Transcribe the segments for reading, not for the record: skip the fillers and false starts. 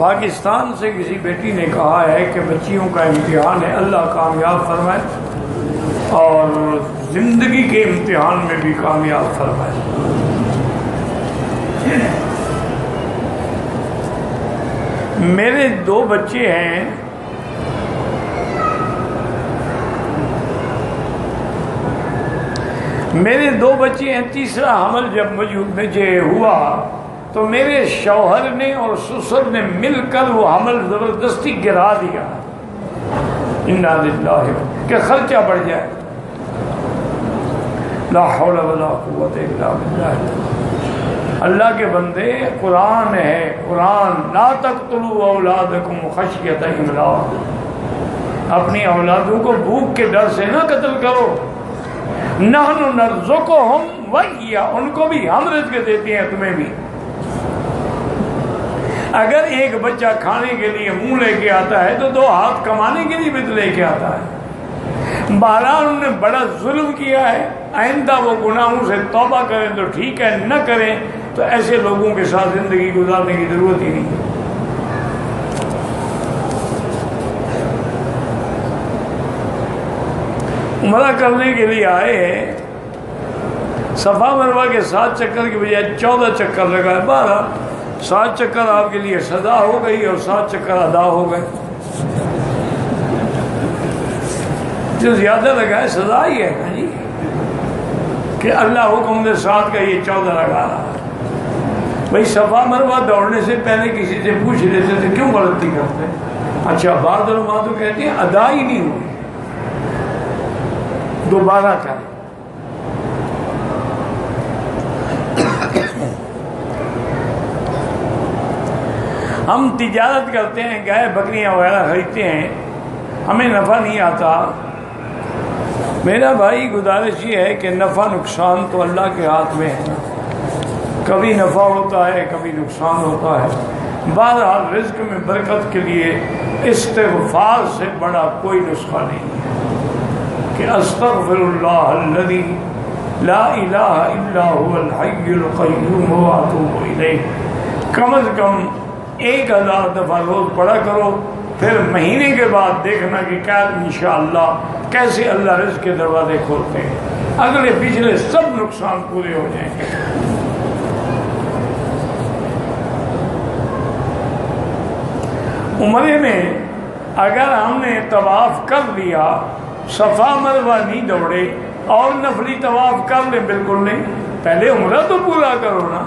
پاکستان سے کسی بیٹی نے کہا ہے کہ بچیوں کا امتحان ہے، اللہ کامیاب فرمائے اور زندگی کے امتحان میں بھی کامیاب فرمائے۔ میرے 2 بچے ہیں، میرے 2 بچے ہیں، تیسرا حمل جب مجھے ہوا تو میرے شوہر نے اور سسر نے مل کر وہ حمل زبردستی گرا دیا، انا للہ، کہ خرچہ بڑھ جائے۔ لا حول ولا قوت الا باللہ۔ اللہ کے بندے، قرآن ہے، قرآن، لا تقتلوا اولادکم خشیۃ املاق، اپنی اولادوں کو بھوک کے ڈر سے نہ قتل کرو۔ نحن نرزقہم وإیاکم، ان کو بھی ہم رزق دیتے ہیں، تمہیں بھی۔ اگر ایک بچہ کھانے کے لیے منہ لے کے آتا ہے تو 2 ہاتھ کمانے کے لیے بھی تو لے کے آتا ہے۔ بہرحال انہوں نے بڑا ظلم کیا ہے، آئندہ وہ گناہوں سے توبہ کریں تو ٹھیک ہے، نہ کریں تو ایسے لوگوں کے ساتھ زندگی گزارنے کی ضرورت ہی نہیں۔ عمرہ کرنے کے لیے آئے ہیں، صفا مروہ کے 7 چکر کی بجائے 14 چکر لگائے، 12 7 چکر آپ کے لیے سزا ہو گئی اور 7 چکر ادا ہو گئے۔ جو زیادہ لگائے سزا ہی ہے نا جی، کہ اللہ حکم دے 7 کا یہ 14 لگا رہا ہے۔ بھائی صفا مروہ دوڑنے سے پہلے کسی سے پوچھ لیتے تھے کیوں غلطی کرتے؟ اچھا، بعض علماء تو کہتے ہیں ادا ہی نہیں ہوئی، دوبارہ کریں۔ ہم تجارت کرتے ہیں، گائے بکریاں وغیرہ خریدتے ہیں، ہمیں نفع نہیں آتا۔ میرا بھائی گزارش یہ ہے کہ نفع نقصان تو اللہ کے ہاتھ میں ہے، کبھی نفع ہوتا ہے کبھی نقصان ہوتا ہے۔ بہرحال رزق میں برکت کے لیے استغفار سے بڑا کوئی نسخہ نہیں ہے کہ استغفر اللہ الذی لا الہ الا هو الحی القیوم واتوب الیہ، کم از کم 1000 دفعہ روز پڑھا کرو، پھر مہینے کے بعد دیکھنا کہ کیا انشاءاللہ کیسے اللہ رزق کے دروازے کھولتے ہیں، اگلے پچھلے سب نقصان پورے ہو جائیں گے۔ عمرے میں اگر ہم نے طواف کر لیا، صفا مروہ نہیں دوڑے اور نفلی طواف کر لیں، بالکل نہیں، پہلے عمرہ تو پورا کرو نا۔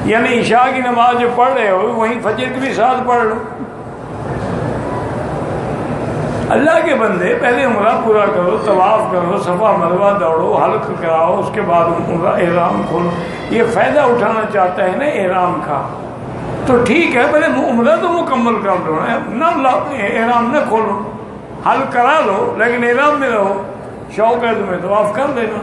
یعنی عشاء کی نماز جو پڑھ رہے ہو وہیں فجر کی بھی ساتھ پڑھ لو۔ اللہ کے بندے، پہلے عمرہ پورا کرو، طواف کرو، صفا مروہ دوڑو، حلق کراؤ، اس کے بعد عمرہ احرام کھولو۔ یہ فائدہ اٹھانا چاہتا ہے نا احرام کا، تو ٹھیک ہے، پہلے عمرہ تو مکمل کر لو، نہ احرام نہ کھولو، حلق کرا لو لیکن احرام میں رہو، شوق ہے تمہیں طواف کر لینا۔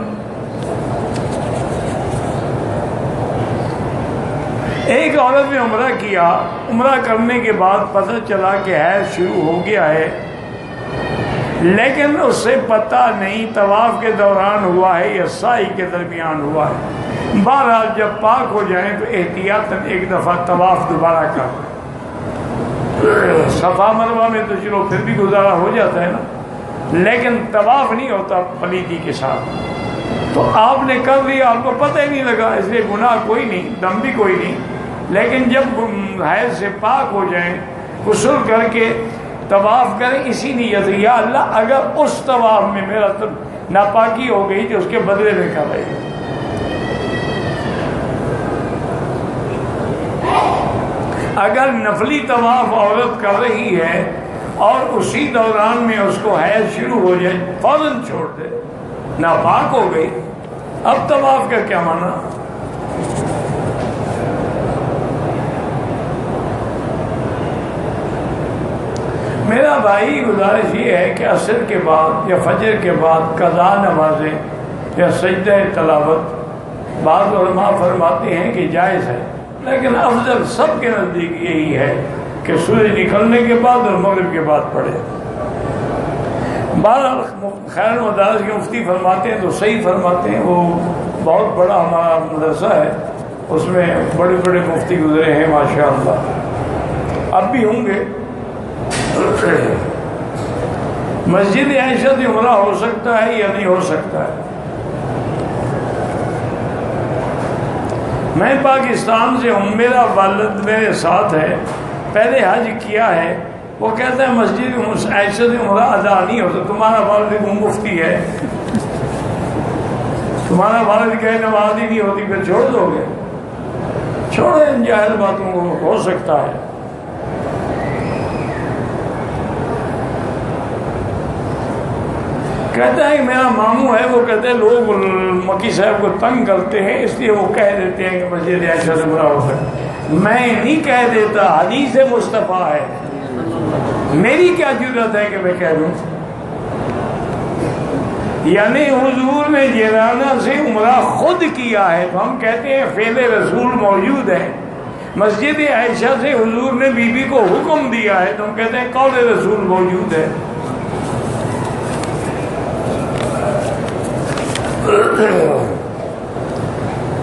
ایک عورت نے عمرہ کیا، عمرہ کرنے کے بعد پتہ چلا کہ حیض شروع ہو گیا ہے، لیکن اس سے پتہ نہیں طواف کے دوران ہوا ہے یا سعی کے درمیان ہوا ہے۔ بہرحال جب پاک ہو جائیں تو احتیاطاً ایک دفعہ طواف دوبارہ کر، صفا مروہ میں تو چلو پھر بھی گزارا ہو جاتا ہے نا، لیکن طواف نہیں ہوتا پلیدی کے ساتھ۔ تو آپ نے کر لیا، آپ کو پتہ ہی نہیں لگا، اس لیے گناہ کوئی نہیں، دم بھی کوئی نہیں، لیکن جب حیض سے پاک ہو جائیں غسل کر کے طواف کریں اسی نیت، یا اللہ اگر اس طواف میں میرا ناپاکی ہو گئی تو اس کے بدلے میں کر رہی۔ اگر نفلی طواف عورت کر رہی ہے اور اسی دوران میں اس کو حیض شروع ہو جائے، فوراً چھوڑ دے، ناپاک ہو گئی، اب طواف کا کیا معنی؟ میرا بھائی گزارش یہ ہے کہ عصر کے بعد یا فجر کے بعد قضا نمازیں یا سجدہ تلاوت بعض علماء فرماتے ہیں کہ جائز ہے، لیکن افضل سب کے نزدیک یہی ہے کہ سورج نکلنے کے بعد اور مغرب کے بعد پڑھے۔ بہرحال خیر المدارس کے مفتی فرماتے ہیں تو صحیح فرماتے ہیں، وہ بہت بڑا ہمارا مدرسہ ہے، اس میں بڑے بڑے مفتی گزرے ہیں ماشاءاللہ، اب بھی ہوں گے. مسجد عائشہ سے عمرہ ہو سکتا ہے یا نہیں ہو سکتا ہے؟ میں پاکستان سے ہوں، میرا والد میرے ساتھ ہے، پہلے حج کیا ہے. وہ کہتا ہے مسجد عائشہ سے عمرہ ادا نہیں ہوتا. تمہارا والد وہ مفتی ہے، تمہارا والد کہے نماز ہی نہیں ہوتی، پھر چھوڑ دو گے؟ چھوڑو ان جاہل باتوں کو، ہو سکتا ہے. کہتا ہے کہ میرا ماموں ہے، وہ کہتے ہیں لوگ مکی صاحب کو تنگ کرتے ہیں، اس لیے وہ کہہ دیتے ہیں کہ مسجد عائشہ سے عمرہ ہو سکتا ہے. میں نہیں کہہ دیتا، حدیث مصطفیٰ ہے، میری کیا ضرورت ہے کہ میں کہہ دوں؟ یعنی حضور نے جیرانہ سے عمرہ خود کیا ہے، تو ہم کہتے ہیں فعل رسول موجود ہے. مسجد عائشہ سے حضور نے بی بی کو حکم دیا ہے، تو ہم کہتے ہیں قول رسول موجود ہے.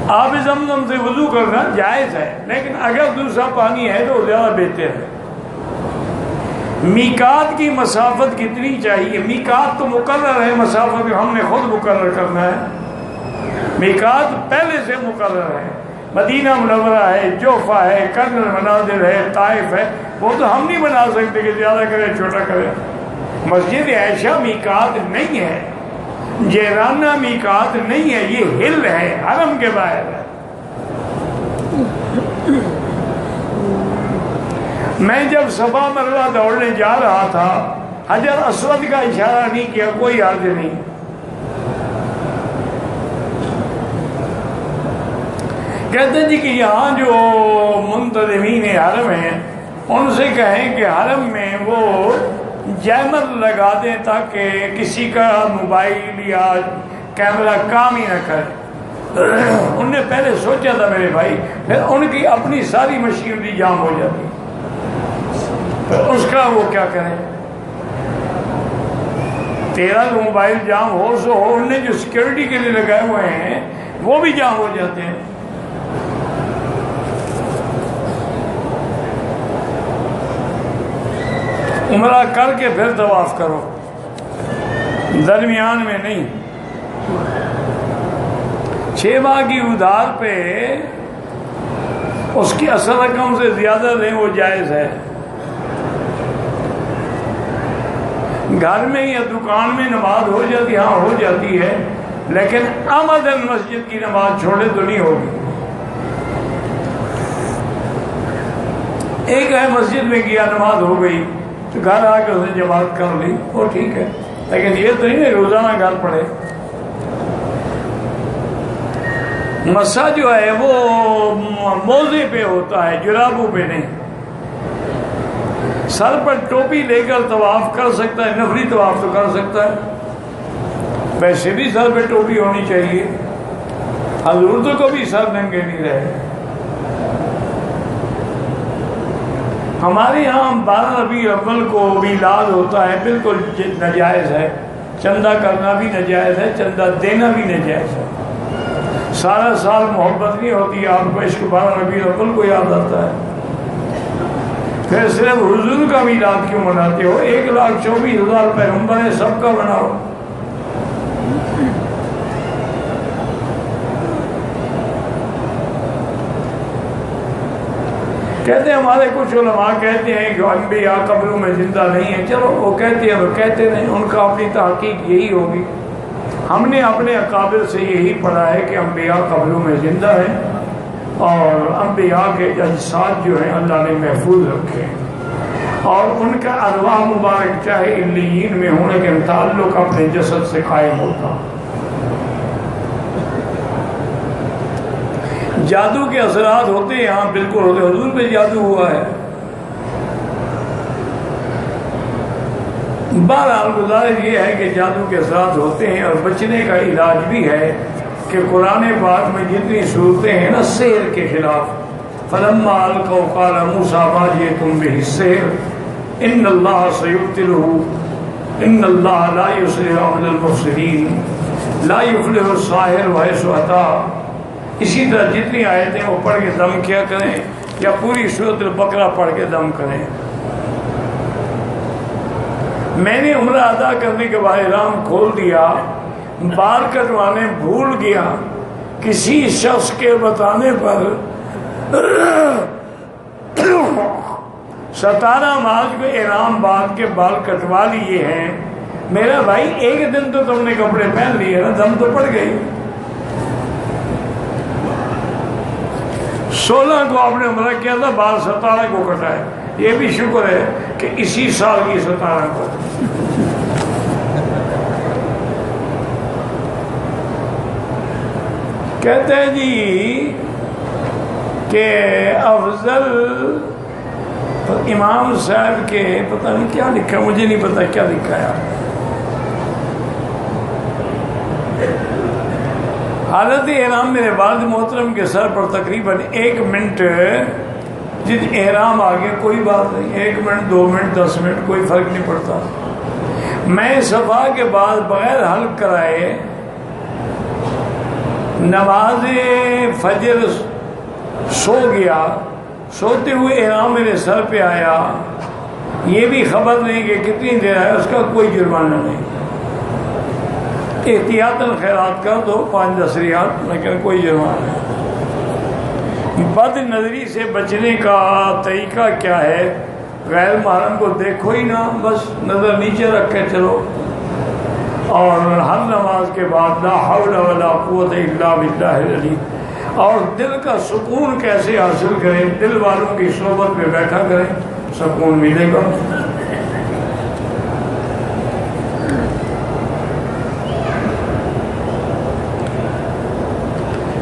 آب زمزم سے وضو کرنا جائز ہے، لیکن اگر دوسرا پانی ہے تو زیادہ بہتر ہے. میقات کی مسافت کتنی چاہیے؟ میقات تو مقرر ہے، مسافت ہم نے خود مقرر کرنا ہے. میقات پہلے سے مقرر ہے، مدینہ منورہ ہے، جوفہ ہے، کرن المنازل ہے، طائف ہے. وہ تو ہم نہیں بنا سکتے کہ زیادہ کرے چھوٹا کرے. مسجد عائشہ میقات نہیں ہے، جیرانہ میقات نہیں ہے، یہ ہل ہے، حرم کے باہر ہے. میں جب صفا مروہ دوڑنے جا رہا تھا، حجر اسود کا اشارہ نہیں کیا، کوئی حرج نہیں. کہتے جی کہ یہاں جو منتظمین حرم ہیں ان سے کہیں کہ حرم میں وہ جیمر لگا دیں تاکہ کسی کا موبائل یا کیمرہ کام ہی نہ کرے. ان نے پہلے سوچا تھا میرے بھائی، پھر ان کی اپنی ساری مشینری جام ہو جاتی، پھر اس کا وہ کیا کریں؟ تیرا جو موبائل جام ہو سو ہو، ان نے جو سیکورٹی کے لیے لگائے ہوئے ہیں وہ بھی جام ہو جاتے ہیں. عمرہ کر کے پھر طواف کرو، درمیان میں نہیں. 6 ماہ کی ادھار پہ اس کی اصل رقم سے زیادہ لیں، وہ جائز ہے. گھر میں یا دکان میں نماز ہو جاتی، ہاں ہو جاتی ہے، لیکن عمدن مسجد کی نماز چھوڑے تو نہیں ہوگی. ایک ہے مسجد میں گیا، نماز ہو گئی تو گھر آ کے اس نے جماعت کر لی، وہ ٹھیک ہے، لیکن یہ تو نہیں ہے روزانہ گھر پڑے. مسا جو ہے وہ موزے پہ ہوتا ہے، جرابوں پہ نہیں. سر پر ٹوپی لے کر طواف کر سکتا ہے، نفلی طواف تو کر سکتا ہے. ویسے بھی سر پہ ٹوپی ہونی چاہیے، حضور تو کبھی سر ننگے نہیں رہے. ہمارے یہاں 12 ربیع الاول کو میلاد ہوتا ہے، بالکل ناجائز ہے. چندہ کرنا بھی ناجائز ہے، چندہ دینا بھی ناجائز ہے. سارا سال محبت نہیں ہوتی، آپ کو عشق 12 ربیع الاول کو یاد آتا ہے. پھر صرف حضور کا میلاد کیوں مناتے ہو؟ 1,24,000 پیغمبر ہیں، سب کا مناؤ. کہتے ہیں ہمارے کچھ علماء کہتے ہیں کہ انبیاء قبروں میں زندہ نہیں ہیں. چلو وہ کہتے ہیں، وہ کہتے نہیں، ان کا اپنی تحقیق یہی ہوگی. ہم نے اپنے اکابر سے یہی پڑھا ہے کہ انبیاء قبروں میں زندہ ہیں، اور انبیاء کے اجساد جو ہیں اللہ نے محفوظ رکھے ہیں، اور ان کا ارواح مبارک چاہے علیین میں ہونے کے تعلق اپنے جسد سے قائم ہوتا. جادو کے اثرات ہوتے ہیں، ہاں بالکل ہوتے. حضور پہ جادو ہوا ہے. بہرحال گزارش یہ ہے کہ جادو کے اثرات ہوتے ہیں، اور بچنے کا علاج بھی ہے کہ قرآن پاک میں جتنی صورتیں ہیں نا سحر کے خلاف، فَلَمَّا أَلْقَوْا قَالَ مُوسَىٰ مَا جِئْتُم بِهِ السِّحْرُ إِنَّ اللَّهَ سَيُبْطِلُهُ إِنَّ اللَّهَ لَا يُصْلِحُ عَمَلَ الْمُفْسِدِينَ لَا يُفْلِحُ السَّاحِرُ حَيْثُ أَتَىٰ. اسی طرح جتنی آیتیں وہ پڑھ کے دم کیا کریں یا پوری سورۃ البقرہ پڑھ کے دم کریں۔ میں نے عمرہ ادا کرنے کے بعد احرام کھول دیا، بال کٹوانے بھول گیا، کسی شخص کے بتانے پر 17 مارچ کو احرام باندھ کے بال کٹوا لیے ہیں۔ میرا بھائی ایک دن تو تم نے کپڑے پہن لیے نا، دم تو پڑ گئی۔ 16 کو آپ نے عمرہ کیا تھا، بال 17 کو کٹائے۔ یہ بھی شکر ہے کہ اسی سال کی 17 کو۔ کہتے ہیں جی کہ افضل امام صاحب کے پتہ نہیں کیا لکھا، مجھے نہیں پتا کیا لکھا ہے۔ حالت احرام میرے والد محترم کے سر پر تقریباً 1 منٹ، جس احرام آگے کوئی بات نہیں، 1 منٹ 2 منٹ 10 منٹ کوئی فرق نہیں پڑتا۔ میں صفا کے بعد بغیر حلق کرائے نماز فجر سو گیا، سوتے ہوئے احرام میرے سر پہ آیا، یہ بھی خبر نہیں کہ کتنی دیر آیا، اس کا کوئی جرمانہ نہیں۔ احتیاطاً خیرات کر دو 5-10 ریال، لیکن کوئی جرمانہ نہیں۔ بد نظری سے بچنے کا طریقہ کیا ہے؟ غیر محرم کو دیکھو ہی نہ، بس نظر نیچے رکھ کے چلو، اور ہر نماز کے بعد لا حول ولا قوت الا باللہ العلی۔ اور دل کا سکون کیسے حاصل کریں؟ دل والوں کی صحبت میں بیٹھا کریں، سکون ملے گا۔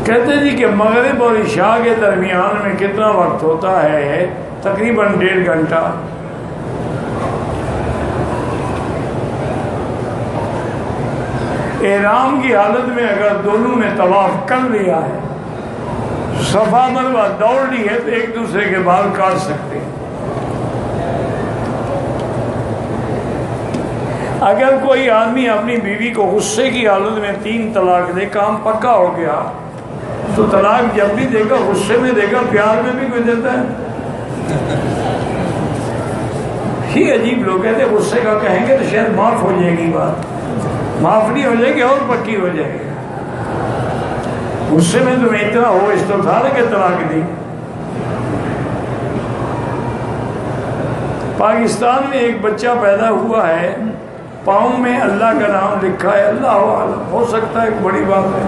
کہتے جی کہ مغرب اور عشاء کے درمیان میں کتنا وقت ہوتا ہے؟ تقریباً 1.5 گھنٹہ۔ احرام کی حالت میں اگر دونوں نے طواف کر لیا ہے، صفا مروہ دوڑ لی ہے، تو ایک دوسرے کے بال کاٹ سکتے ہیں۔ اگر کوئی آدمی اپنی بیوی کو غصے کی حالت میں 3 طلاق دے، کام پکا ہو گیا، تو طلاق جب بھی دے گا غصے میں دے گا، پیار میں بھی کوئی دیتا ہے؟ ہی عجیب لوگ کہتے ہیں غصے کا کہیں گے تو شاید معاف ہو جائے گی بات، معاف نہیں ہو جائے گی اور پکی ہو جائے گی۔ غصے میں تمہیں اتنا ہو استغفار کے طلاق دی۔ پاکستان میں ایک بچہ پیدا ہوا ہے، پاؤں میں اللہ کا نام لکھا ہے، اللہ اعلم، ہو سکتا ہے ایک بڑی بات ہے۔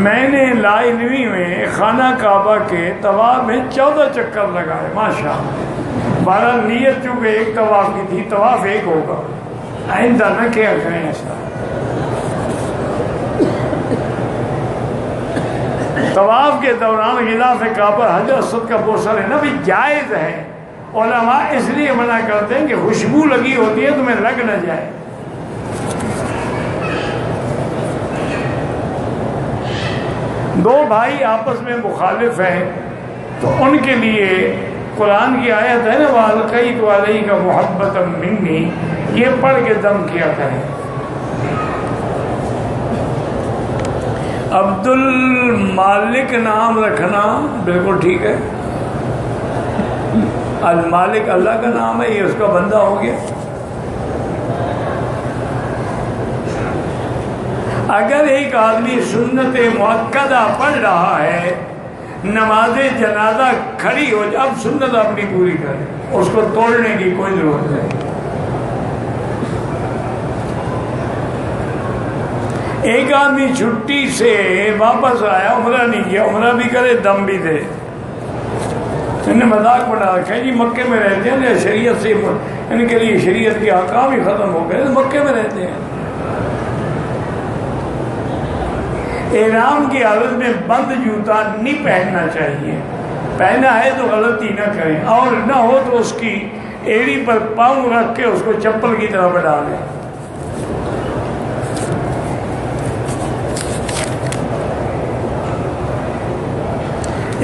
میں نے لائنوی میں خانہ کعبہ کے طواف میں 14 چکر لگائے، ماشاءاللہ۔ بہرحال نیت چونکہ ایک طواف کی تھی، طواف ایک ہوگا، آئندہ نہ کیا کریں ایسا۔ طواف کے دوران غلاف کعبہ حجر اسود کا بوسہ لینا بھی جائز ہے۔ علماء اس لیے منع کرتے ہیں کہ خوشبو لگی ہوتی ہے، تمہیں لگ نہ جائے۔ دو بھائی آپس میں مخالف ہیں تو ان کے لیے قرآن کی آیت ہے نا، وَأَلْقَيْتُ عَلَيْكَ مُحَبَّةً مِّنِّي، یہ پڑھ کے دم کیا کریں۔ عبد المالک نام رکھنا بالکل ٹھیک ہے، المالک اللہ کا نام ہے، یہ اس کا بندہ ہو گیا۔ اگر ایک آدمی سنت مؤکدہ پڑھ رہا ہے، نماز جنازہ کھڑی ہو جائے، اب سنت اپنی پوری کرے، اس کو توڑنے کی کوئی ضرورت نہیں۔ ایک آدمی چھٹی سے واپس آیا، عمرہ نہیں کیا، عمرہ بھی کرے دم بھی دے، انہوں نے مذاق بنا رکھا ہے جی مکے میں رہتے ہیں، شریعت سے ان کے لیے شریعت کے احکام ہی ختم ہو گئے، مکے میں رہتے ہیں۔ احرام کی حالت میں بند جوتا نہیں پہننا چاہیے، پہنا ہے تو غلطی نہ کریں، اور نہ ہو تو اس کی ایڑی پر پاؤں رکھ کے اس کو چپل کی طرح بنا لیں۔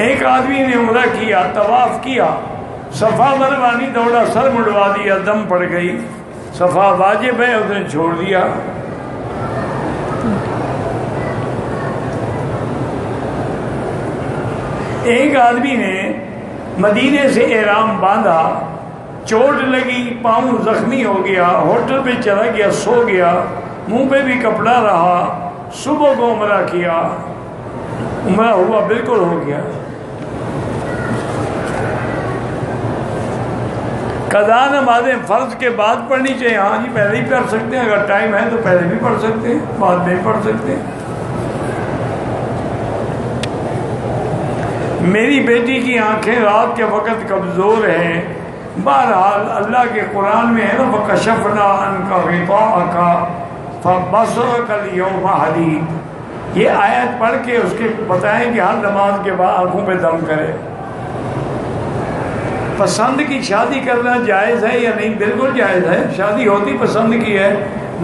ایک آدمی نے عمرہ کیا، طواف کیا، صفا مروہ نہیں دوڑا، سر مڑوا دیا، دم پڑ گئی، صفا واجب ہے، اس نے چھوڑ دیا۔ ایک آدمی نے مدینے سے احرام باندھا، چوٹ لگی، پاؤں زخمی ہو گیا، ہوٹل پہ چلا گیا، سو گیا، منہ پہ بھی کپڑا رہا، صبح کو عمرہ کیا، عمرہ ہوا، بالکل ہو گیا۔ قضا نمازیں فرض کے بعد پڑھنی چاہیے، ہاں جی پہلے ہی پڑھ سکتے ہیں، اگر ٹائم ہے تو پہلے بھی پڑھ سکتے ہیں، بعد میں پڑھ سکتے ہیں۔ میری بیٹی کی آنکھیں رات کے وقت کمزور ہیں، بہرحال اللہ کے قرآن میں ہے نا وَكَشَفْنَا عَنْكَ غِطَاءَكَ فَبَصَرُكَ الْيَوْمَ حَدِيدٌ، یہ آیت پڑھ کے اس کے بتائیں کہ ہر نماز کے بعد آنکھوں پہ دم کرے۔ پسند کی شادی کرنا جائز ہے یا نہیں؟ بالکل جائز ہے، شادی ہوتی پسند کی ہے،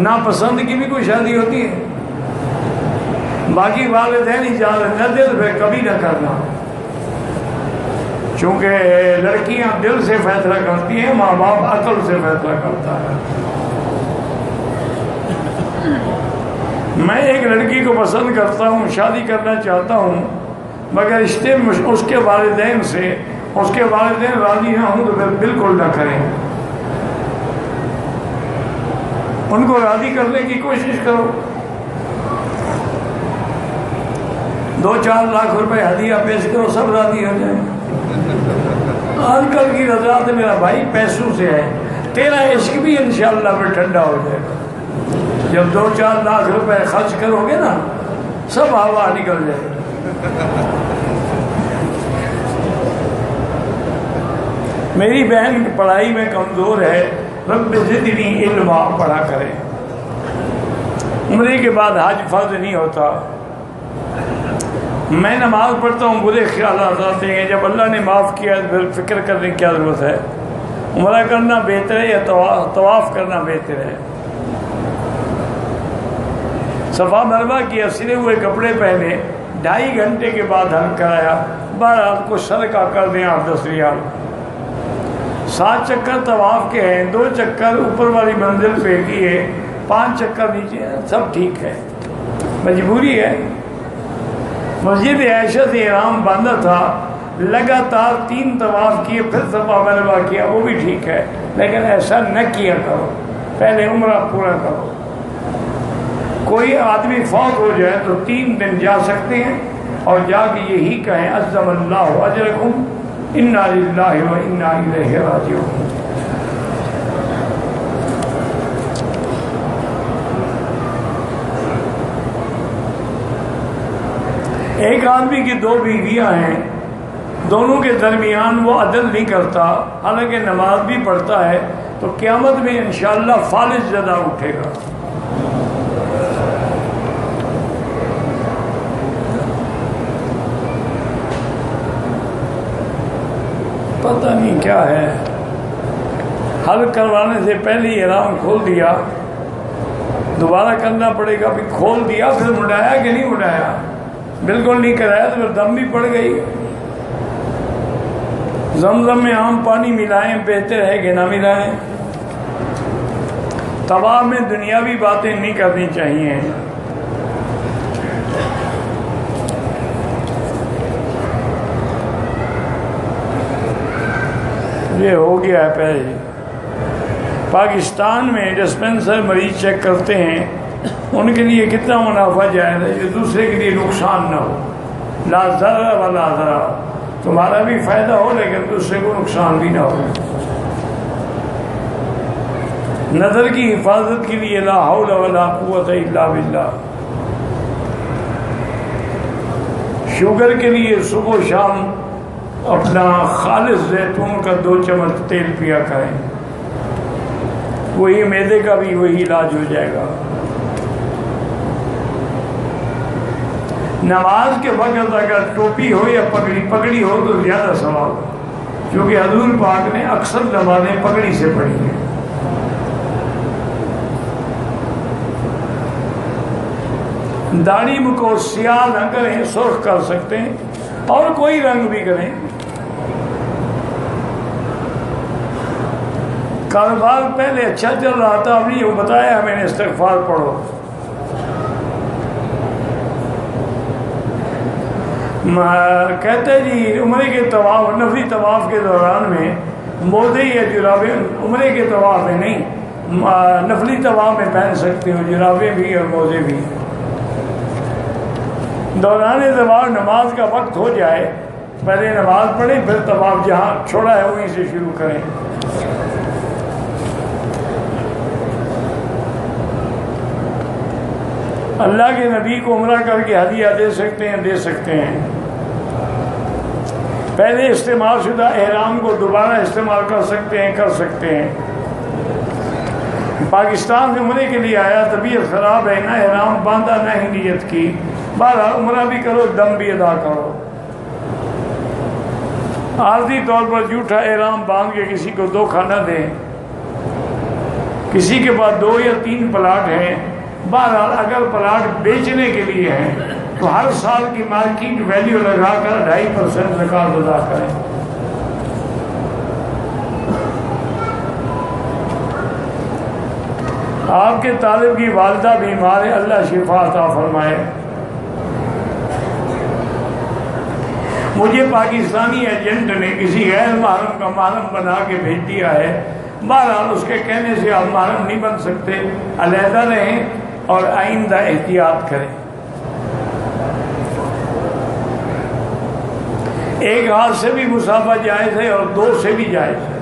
ناپسند کی بھی کوئی شادی ہوتی ہے۔ باقی والدین اجازت نہ دے تو پھر کبھی نہ کرنا، چونکہ لڑکیاں دل سے فیصلہ کرتی ہیں، ماں باپ عقل سے فیصلہ کرتا ہے۔ میں ایک لڑکی کو پسند کرتا ہوں، شادی کرنا چاہتا ہوں، مگر رشتے اس کے والدین سے، اس کے والدین راضی نہ ہوں تو پھر بالکل نہ کریں، ان کو راضی کرنے کی کوشش کرو۔ 2-4 لاکھ روپے ہدیہ پیش کرو، سب راضی ہو جائیں۔ آج کل کی رضا تو میرا بھائی پیسوں سے ہے، تیرا عشق بھی انشاءاللہ پھر ٹھنڈا ہو جائے گا۔ جب 2-4 لاکھ روپے خرچ کرو گے نا، سب ہوا نکل جائے گا۔ میری بہن پڑھائی میں کمزور ہے، رب زدنی علما پڑھا کرے۔ عمرے کے بعد حج فرض نہیں ہوتا، میں نماز پڑھتا ہوں، برے خیالات آتے ہیں، جب اللہ نے معاف کیا پھر فکر کرنے کی کیا ضرورت ہے؟ عمرہ کرنا بہتر ہے یا طواف کرنا بہتر ہے؟ صفا مروا کیا، سلے ہوئے کپڑے پہنے، 2.5 گھنٹے کے بعد حل کرایا، بہرحال کو صدقہ کر دیں آپ 10 ریال۔ 7 چکر طواف کے ہیں، 2 چکر اوپر والی منزل پہ کیے، 5 چکر نیچے، سب ٹھیک ہے، مجبوری ہے۔ مسجد عائشہ سے احرام باندھا تھا، لگاتار 3 طواف کیے، پھر صفا مروا کیا، وہ بھی ٹھیک ہے، لیکن ایسا نہ کیا کرو، پہلے عمرہ پورا کرو۔ کوئی آدمی فوت ہو جائے تو 3 دن جا سکتے ہیں اور جا کے یہی کہیں عظم اللہ اجرکم انا للہ و انا الیہ راجعون۔ ایک آدمی کی 2 بیویاں ہیں، دونوں کے درمیان وہ عدل نہیں کرتا، حالانکہ نماز بھی پڑھتا ہے، تو قیامت میں انشاءاللہ فالج زدہ اٹھے گا۔ پتہ نہیں کیا ہے، حل کروانے سے پہلے ہی احرام کھول دیا، دوبارہ کرنا پڑے گا۔ بھی کھول دیا پھر مڈایا کہ نہیں مڈایا؟ بالکل نہیں کرایا تو پھر دم بھی پڑ گئی۔ زمزم میں عام پانی ملائیں بہتر ہے کہ نہ ملائیں۔ طواف میں دنیاوی باتیں نہیں کرنی چاہیے۔ یہ ہو گیا ہے پہلے۔ پاکستان میں ڈسپینسر مریض چیک کرتے ہیں، ان کے لیے کتنا منافع جائز ہے جو دوسرے کے لیے نقصان نہ ہو، لا ضرر ولا ضرر، تمہارا بھی فائدہ ہو لیکن دوسرے کو نقصان بھی نہ ہو۔ نظر کی حفاظت کے لیے لا حول ولا قوت الا باللہ۔ شوگر کے لیے صبح و شام اپنا خالص زیتون کا 2 چمچ تیل پیا کریں، وہی معدے کا بھی وہی علاج ہو جائے گا۔ نماز کے وقت اگر ٹوپی ہو یا پگڑی ہو تو زیادہ ثواب ہو، کیونکہ حضور پاک نے اکثر نمازیں پگڑی سے پڑھی ہیں۔ داڑھی کو سیاہ نہ کریں، سرخ کر سکتے ہیں، اور کوئی رنگ بھی کریں۔ کاروبار پہلے اچھا چل رہا تھا، اب نہیں، وہ بتایا میں نے استغفار پڑھو۔ کہتے جی عمرے کے طواف نفلی طواف کے دوران میں موزے یا جرابیں عمرے کے طواف میں نہیں نفلی طواف میں پہن سکتے ہو، جرابیں بھی اور موزے بھی۔ دوران طواف نماز کا وقت ہو جائے پہلے نماز پڑھیں، پھر طواف جہاں چھوڑا ہے وہیں سے شروع کریں۔ اللہ کے نبی کو عمرہ کر کے ہدیہ دے سکتے ہیں، دے سکتے ہیں۔ پہلے استعمال شدہ احرام کو دوبارہ استعمال کر سکتے ہیں، کر سکتے ہیں۔ پاکستان میں عمرے کے لیے آیا، طبیعت خراب ہے، نہ احرام باندھا نہ ہی نیت کی، بہرحال عمرہ بھی کرو، دم بھی ادا کرو۔ عارضی طور پر جھوٹا احرام باندھ کے کسی کو دھوکہ نہ دیں۔ کسی کے پاس 2 یا 3 پلاٹ ہیں، بہرحال اگر پلاٹ بیچنے کے لیے ہیں تو ہر سال کی مارکیٹ ویلیو لگا کر 2.5% زکوٰۃ ادا کریں۔ آپ کے طالب کی والدہ بیمار ہے، اللہ شفا عطا فرمائے۔ مجھے پاکستانی ایجنٹ نے کسی غیر محرم کا محرم بنا کے بھیج دیا ہے، بہرحال اس کے کہنے سے آپ محرم نہیں بن سکتے، علیحدہ رہیں اور آئندہ احتیاط کریں۔ ایک ہاتھ سے بھی مسافہ جائز ہے اور 2 سے بھی جائز ہے۔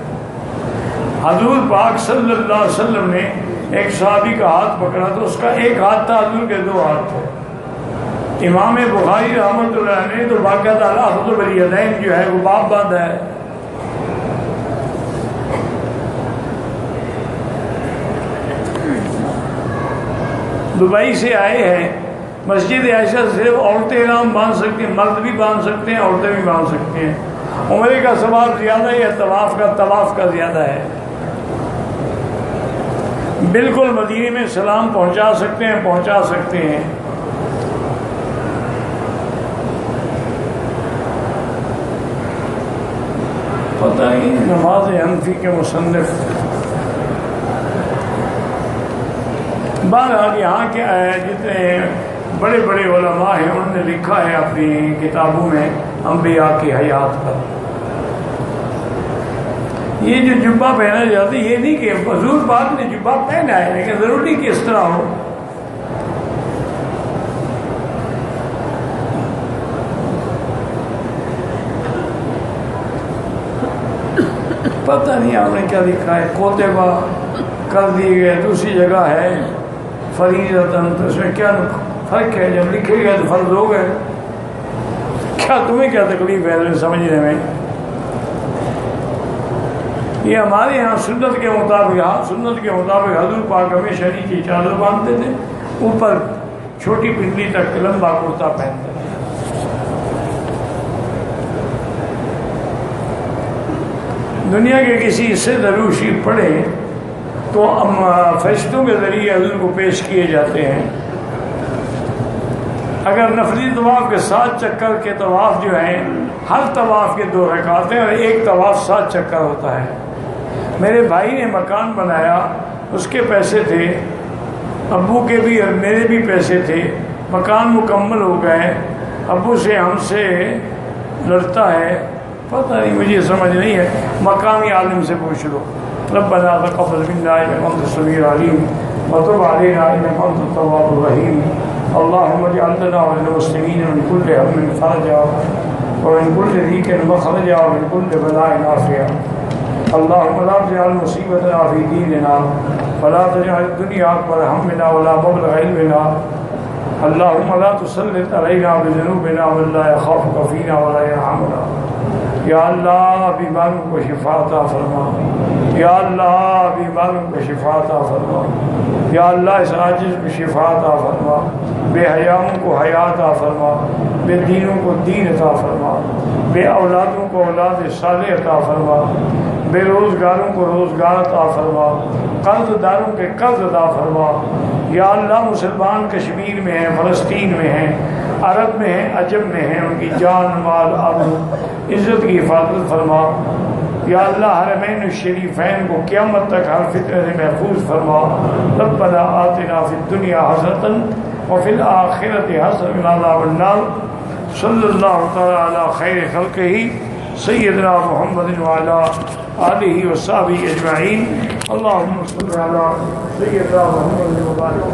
حضور پاک صلی اللہ علیہ وسلم نے ایک صحابی کا ہاتھ پکڑا تو اس کا ایک ہاتھ تھا، حضور کے 2 ہاتھ تھے۔ امام بخاری رحمۃ اللہ نے تو باقاعدہ الاخذ بالیدین جو ہے وہ باب باندھا ہے۔ دبئی سے آئے ہیں، مسجد عائشہ صرف عورتیں احرام باندھ سکتی ہیں، مرد بھی باندھ سکتے ہیں، عورتیں بھی باندھ سکتی ہیں۔ عمرے کا ثواب زیادہ ہے یا طواف کا زیادہ ہے؟ بالکل مدینے میں سلام پہنچا سکتے ہیں، پہنچا سکتے ہیں۔ پتہ نہیں نماز حنفی کے مصنف، بہرحال یہاں کے جتنے بڑے بڑے علماء ہیں انہوں نے لکھا ہے اپنی کتابوں میں انبیاء کی حیات پر۔ یہ جو جبہ پہنا جاتا ہے یہ نہیں کہ حضور پاک نے جبہ پہنا ہے، لیکن ضروری کہ اس طرح ہو۔ پتہ نہیں آپ نے کیا لکھا ہے، کوتبہ کر دیے گئے، دوسری جگہ ہے فریضۃً، تو اس میں کیا فرق ہے؟ جب لکھے گئے تو فرض ہو گئے، کیا تمہیں کیا تکلیف ہے سمجھنے میں؟ یہ ہمارے یہاں سنت کے مطابق حضور پاک ہمیشہ نیچے چادر باندھتے تھے، اوپر چھوٹی پنڈلی تک لمبا کرتا پہنتے تھے۔ دنیا کے کسی حصے درود شریف پڑھیں تو فرشتوں کے ذریعے حضور کو پیش کیے جاتے ہیں۔ اگر نفلی طواف کے 7 چکر کے طواف جو ہیں، ہر طواف کے 2 رکعتیں اور ایک طواف 7 چکر ہوتا ہے۔ میرے بھائی نے مکان بنایا، اس کے پیسے تھے، ابو کے بھی اور میرے بھی پیسے تھے، مکان مکمل ہو گئے، ابو سے ہم سے لڑتا ہے، پتہ نہیں مجھے سمجھ نہیں ہے، مقامی عالم سے پوچھ لو۔ ربنا تقبل منا انك انت السميع العليم وتب علينا انك انت التواب الرحيم اللهم اجعل لنا وللمسلمين من كل هم فرجا ومن كل ضيق مخرجا ومن كل بلاء عافيا اللهم لا تجعل مصيبتنا في ديننا ولا تجعل الدنيا اكبر همنا ولا مبلغ علمنا اللهم لا تسلط علينا بذنوبنا من لا يخافك فينا ولا يرحمنا۔ یا اللہ بیماروں کو شفا عطا فرما، یا اللہ بیماروں کو شفا عطا فرما، یا اللہ اس عاجز کو شفا عطا فرما، بے حیاؤں کو حیا عطا فرما، بے دینوں کو دین عطا فرما، بے اولادوں کو اولاد صالح عطا فرما، بے روزگاروں کو روزگار عطا فرما، قرض داروں کے قرض عطا فرما۔ یا اللہ مسلمان کشمیر میں ہیں، فلسطین میں ہیں، عرب میں ہیں، عجم میں ہیں، ان کی جان مال آبرو عزت کی حفاظت فرما۔ یا اللہ حرمین الشریفین کو قیامت تک ہر فتنہ سے محفوظ فرما۔ ربنا آتنا فی الدنیا حسنۃ وفی الآخرۃ حسنۃ وقنا عذاب النار۔ صلی اللہ تعالی علی خیر خلقہ سیدنا محمد وعلی آلہ وصحبہ اجمعین. اللہم صلی علی سیدنا محمد وعلی